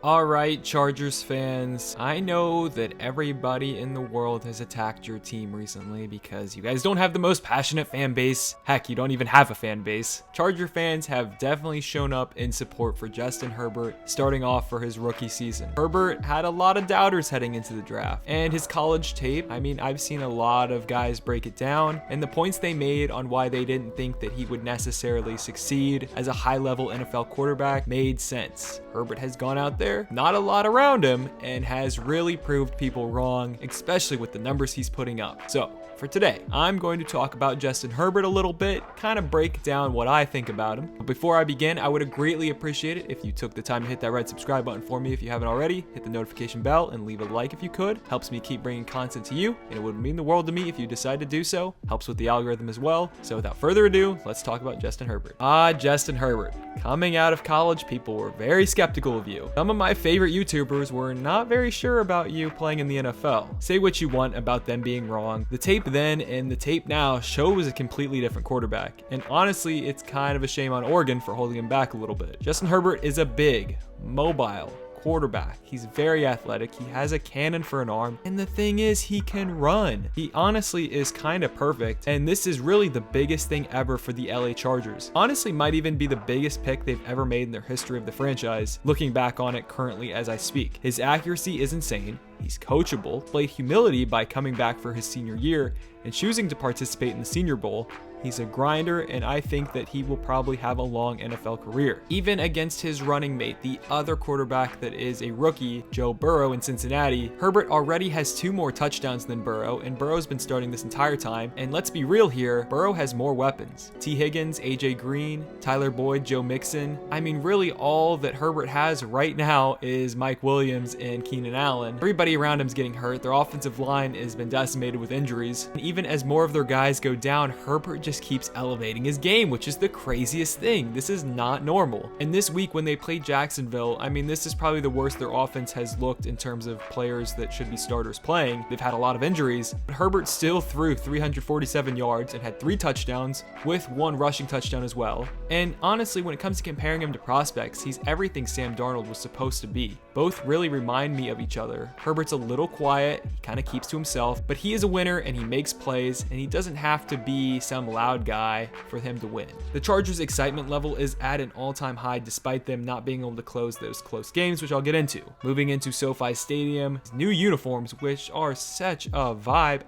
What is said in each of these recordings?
Alright, Chargers fans, I know that everybody in the world has attacked your team recently because you guys don't have the most passionate fan base. Heck, you don't even have a fan base. Charger fans have definitely shown up in support for Justin Herbert starting off for his rookie season. Herbert had a lot of doubters heading into the draft, and his college tape, I've seen a lot of guys break it down, and the points they made on why they didn't think that he would necessarily succeed as a high-level NFL quarterback made sense. Herbert has gone out there, not a lot around him, and has really proved people wrong, especially with the numbers he's putting up. So for today, I'm going to talk about Justin Herbert a little bit, kind of break down what I think about him. But before I begin, I would greatly appreciate it if you took the time to hit that red subscribe button for me if you haven't already, hit the notification bell, and leave a like if you could. Helps me keep bringing content to you, and it would mean the world to me if you decide to do so. Helps with the algorithm as well. So without further ado, let's talk about Justin Herbert. Justin Herbert. Coming out of college, people were very skeptical of you. Some of my favorite YouTubers were not very sure about you playing in the NFL. Say what you want about them being wrong. The tape then and the tape now shows a completely different quarterback. And honestly, it's kind of a shame on Oregon for holding him back a little bit. Justin Herbert is a big, mobile quarterback. He's very athletic. He has a cannon for an arm. And the thing is, he can run. He honestly is kind of perfect. And this is really the biggest thing ever for the LA Chargers. Honestly, might even be the biggest pick they've ever made in their history of the franchise, looking back on it currently as I speak. His accuracy is insane. He's coachable, played humility by coming back for his senior year and choosing to participate in the Senior Bowl. He's a grinder, and I think that he will probably have a long NFL career. Even against his running mate, the other quarterback that is a rookie, Joe Burrow in Cincinnati, Herbert already has 2 more touchdowns than Burrow, and Burrow's been starting this entire time. And let's be real here, Burrow has more weapons. T. Higgins, AJ Green, Tyler Boyd, Joe Mixon. Really all that Herbert has right now is Mike Williams and Keenan Allen. Everybody around him's getting hurt. Their offensive line has been decimated with injuries. And even as more of their guys go down, Herbert just keeps elevating his game, which is the craziest thing. This is not normal. And this week when they played Jacksonville, this is probably the worst their offense has looked in terms of players that should be starters playing. They've had a lot of injuries, but Herbert still threw 347 yards and had 3 touchdowns with 1 rushing touchdown as well. And honestly, when it comes to comparing him to prospects, he's everything Sam Darnold was supposed to be. Both really remind me of each other. Herbert's a little quiet, he kind of keeps to himself, but he is a winner and he makes plays, and he doesn't have to be some loud guy for him to win. The Chargers' excitement level is at an all-time high despite them not being able to close those close games, which I'll get into. Moving into SoFi Stadium, new uniforms, which are such a vibe.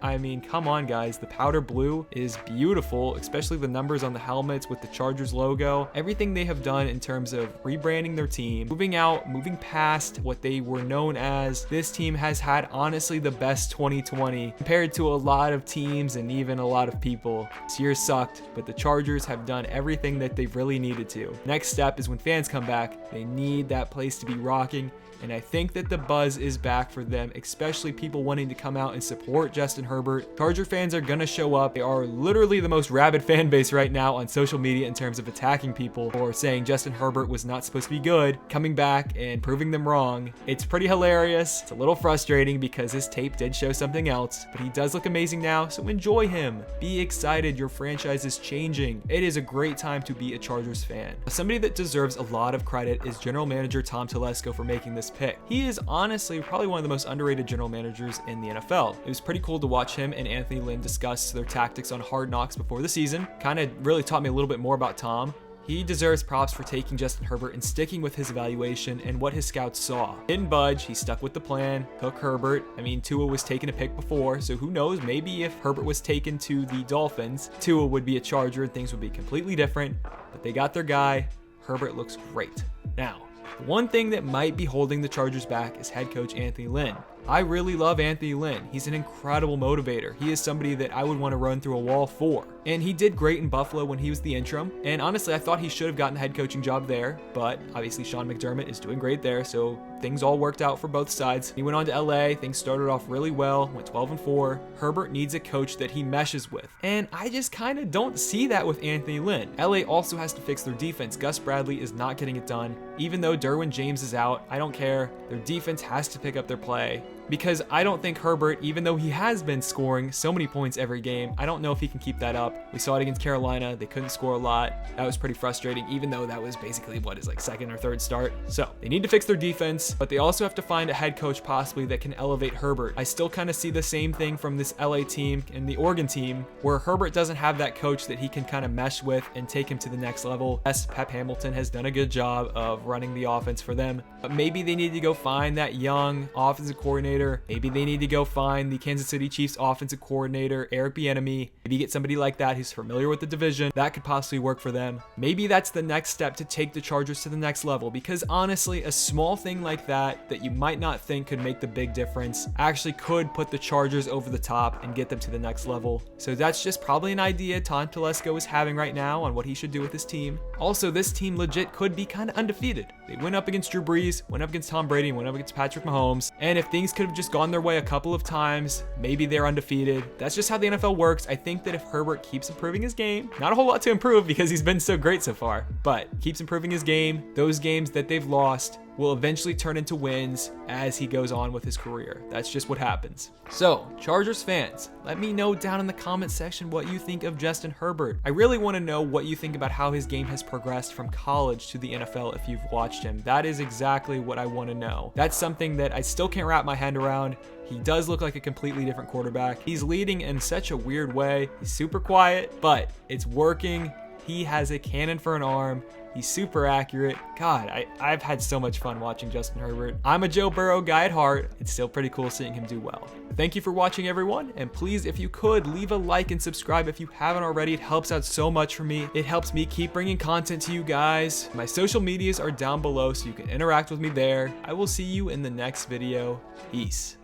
Come on guys, the powder blue is beautiful, especially the numbers on the helmets with the Chargers logo. Everything they have done in terms of rebranding their team, moving past what they were known as. This team has had honestly the best 2020 compared to a lot of teams and even a lot of people. This year sucked, but the Chargers have done everything that they've really needed to. Next step is when fans come back, they need that place to be rocking. And I think that the buzz is back for them, especially people wanting to come out and support Justin Herbert. Charger fans are going to show up. They are literally the most rabid fan base right now on social media in terms of attacking people or saying Justin Herbert was not supposed to be good, coming back and proving them wrong. It's pretty hilarious. It's a little frustrating because his tape did show something else, but he does look amazing now, so enjoy him. Be excited. Your franchise is changing. It is a great time to be a Chargers fan. Somebody that deserves a lot of credit is General Manager Tom Telesco for making this pick. He is honestly probably one of the most underrated general managers in the NFL. It was pretty cool to watch him and Anthony Lynn discuss their tactics on Hard Knocks before the season. Kind of really taught me a little bit more about Tom. He deserves props for taking Justin Herbert and sticking with his evaluation and what his scouts saw. Didn't budge, he stuck with the plan, took Herbert. Tua was taken a pick before, so who knows, maybe if Herbert was taken to the Dolphins, Tua would be a Charger and things would be completely different, but they got their guy. Herbert looks great. Now, the one thing that might be holding the Chargers back is head coach Anthony Lynn. I really love Anthony Lynn. He's an incredible motivator. He is somebody that I would want to run through a wall for. And he did great in Buffalo when he was the interim. And honestly, I thought he should have gotten the head coaching job there. But obviously, Sean McDermott is doing great there. So things all worked out for both sides. He went on to LA. Things started off really well. Went 12-4. Herbert needs a coach that he meshes with. And I just kind of don't see that with Anthony Lynn. LA also has to fix their defense. Gus Bradley is not getting it done. Even though Derwin James is out, I don't care. Their defense has to pick up their play. because I don't think Herbert, even though he has been scoring so many points every game, I don't know if he can keep that up. We saw it against Carolina. They couldn't score a lot. That was pretty frustrating, even though that was basically what is like second or third start. So they need to fix their defense, but they also have to find a head coach possibly that can elevate Herbert. I still kind of see the same thing from this LA team and the Oregon team, where Herbert doesn't have that coach that he can kind of mesh with and take him to the next level. Yes, Pep Hamilton has done a good job of running the offense for them, but maybe they need to go find that young offensive coordinator. Maybe they need to go find the Kansas City Chiefs offensive coordinator, Eric Bieniemy. Maybe get somebody like that who's familiar with the division. That could possibly work for them. Maybe that's the next step to take the Chargers to the next level, because honestly, a small thing like that you might not think could make the big difference actually could put the Chargers over the top and get them to the next level. So that's just probably an idea Tom Telesco is having right now on what he should do with his team. Also, this team legit could be kind of undefeated. They went up against Drew Brees, went up against Tom Brady, went up against Patrick Mahomes, and if things could have just gone their way a couple of times, maybe they're undefeated. That's just how the NFL works. I think that if Herbert keeps improving his game, not a whole lot to improve because he's been so great so far, but keeps improving his game, those games that they've lost will eventually turn into wins as he goes on with his career. That's just what happens. So, Chargers fans, let me know down in the comment section what you think of Justin Herbert. I really want to know what you think about how his game has progressed from college to the NFL if you've watched him. That is exactly what I want to know. That's something that I still can't wrap my hand around. He does look like a completely different quarterback. He's leading in such a weird way. He's super quiet, but it's working. He has a cannon for an arm. He's super accurate. God, I've had so much fun watching Justin Herbert. I'm a Joe Burrow guy at heart. It's still pretty cool seeing him do well. Thank you for watching, everyone. And please, if you could, leave a like and subscribe if you haven't already. It helps out so much for me. It helps me keep bringing content to you guys. My social medias are down below so you can interact with me there. I will see you in the next video. Peace.